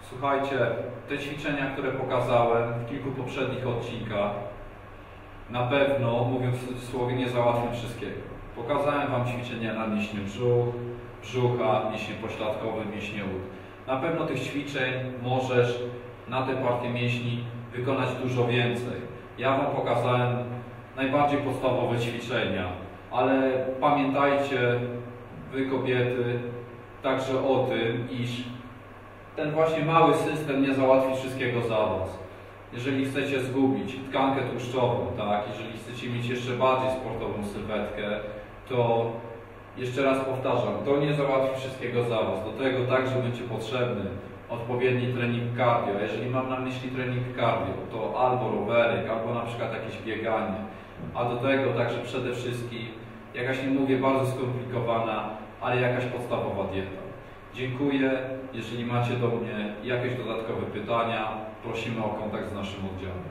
Słuchajcie, te ćwiczenia, które pokazałem w kilku poprzednich odcinkach, na pewno, mówiąc w cudzysłowie, nie załatwią wszystkiego. Pokazałem Wam ćwiczenia na mięśnie brzucha, mięśnie pośladkowe, mięśnie ud. Na pewno tych ćwiczeń możesz na te partie mięśni wykonać dużo więcej. Ja Wam pokazałem najbardziej podstawowe ćwiczenia, ale pamiętajcie, Wy kobiety, także o tym, iż ten właśnie mały system nie załatwi wszystkiego za Was. Jeżeli chcecie zgubić tkankę tłuszczową, tak, jeżeli chcecie mieć jeszcze bardziej sportową sylwetkę, to jeszcze raz powtarzam, to nie załatwi wszystkiego za Was. Do tego także będzie potrzebny odpowiedni trening cardio. A jeżeli mam na myśli trening cardio, to albo rowerek, albo na przykład jakieś bieganie. A do tego także przede wszystkim jakaś, nie mówię bardzo skomplikowana, ale jakaś podstawowa dieta. Dziękuję. Jeżeli macie do mnie jakieś dodatkowe pytania, prosimy o kontakt z naszym oddziałem.